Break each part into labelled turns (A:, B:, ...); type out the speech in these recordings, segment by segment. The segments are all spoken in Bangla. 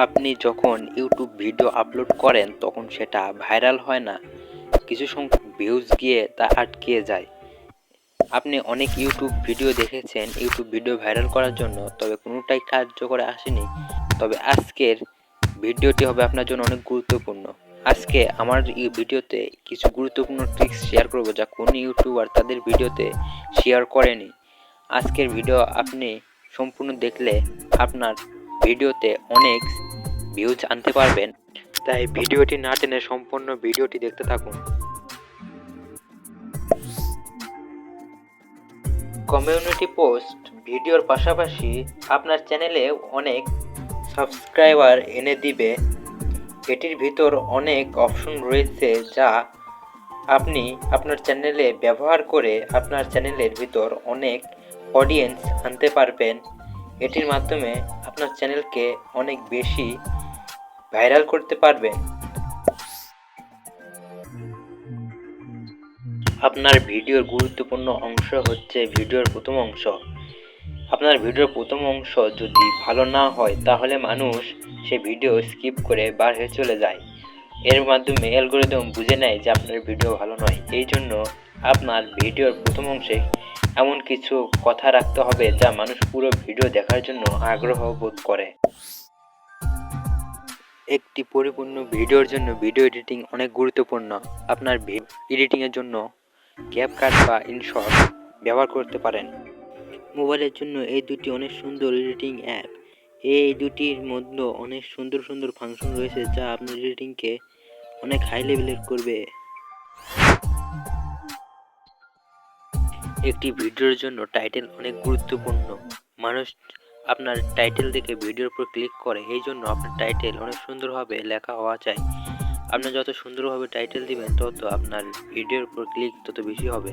A: আপনি যখন ইউটিউব ভিডিও আপলোড করেন তখন সেটা ভাইরাল হয় না, কিছু সংখ্যক ভিউজ গিয়ে তা আটকে যায়। আপনি অনেক ইউটিউব ভিডিও দেখেছেন ইউটিউব ভিডিও ভাইরাল করার জন্য, তবে কোনোটাই কার্যকরে আসেনি। তবে আজকের ভিডিওটি হবে আপনার জন্য অনেক গুরুত্বপূর্ণ। আজকে আমার এই ভিডিওতে কিছু গুরুত্বপূর্ণ ট্রিক্স শেয়ার করব যা কোন ইউটিউবার তাদের ভিডিওতে শেয়ার করেনি। আজকের ভিডিও আপনি সম্পূর্ণ দেখলে আপনার ভিডিওতে অনেক ভিউজ আনতে পারবেন, তাই ভিডিওটি না টেনে সম্পূর্ণ ভিডিওটি দেখতে থাকুন। কমিউনিটি পোস্ট ভিডিওর পাশাপাশি আপনার চ্যানেলে অনেক সাবস্ক্রাইবার এনে দিবে। এটির ভিতর অনেক অপশন রয়েছে যা আপনি আপনার চ্যানেলে ব্যবহার করে আপনার চ্যানেলের ভিতর অনেক অডিয়েন্স আনতে পারবেন। এটির মাধ্যমে আপনার চ্যানেলকে অনেক বেশি ভাইরাল করতে পারবেন। আপনার ভিডিওর গুরুত্বপূর্ণ অংশ হচ্ছে ভিডিওর প্রথম অংশ। আপনার ভিডিওর প্রথম অংশ যদি ভালো না হয় তাহলে মানুষ সে ভিডিও স্কিপ করে বাইরে চলে যায়। এর মাধ্যমে অ্যালগরিদম বুঝে নেয় যে আপনার ভিডিও ভালো নয়। এই জন্য আপনার ভিডিওর প্রথম অংশে এমন কিছু কথা রাখতে হবে যা মানুষ পুরো ভিডিও দেখার জন্য আগ্রহ বোধ করে। একটি পরিপূর্ণ ভিডিওর জন্য ভিডিও এডিটিং অনেক গুরুত্বপূর্ণ। আপনার এডিটিংয়ের জন্য ক্যাপকাট বা ইনশট ব্যবহার করতে পারেন। মোবাইলের জন্য এই দুটি অনেক সুন্দর এডিটিং অ্যাপ। এই দুটির মধ্যে অনেক সুন্দর সুন্দর ফাংশন রয়েছে যা আপনার এডিটিংকে অনেক হাই লেভেলের করবে। একটি ভিডিওর জন্য টাইটেল অনেক গুরুত্বপূর্ণ। মানুষ আপনার টাইটেল দেখে ভিডিওর উপর ক্লিক করে, এই জন্য আপনার টাইটেল অনেক সুন্দরভাবে লেখা হওয়া চাই। আপনি যত সুন্দরভাবে টাইটেল দিবেন তত আপনার ভিডিওর উপর ক্লিক তত বেশি হবে।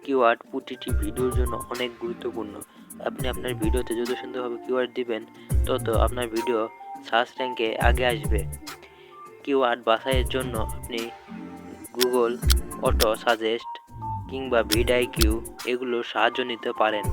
A: কিওয়ার্ড প্রতিটি ভিডিওর জন্য অনেক গুরুত্বপূর্ণ। আপনি আপনার ভিডিওতে যত সুন্দরভাবে কিওয়ার্ড দিবেন তত আপনার ভিডিও সার্চ র্যাঙ্কে আগে আসবে। কিওয়ার্ড বাছাইয়ের জন্য আপনি গুগল অটো সাজেস্ট কিংবা ভিডিআইকিউ এগুলোর সাহায্য নিতে পারেন।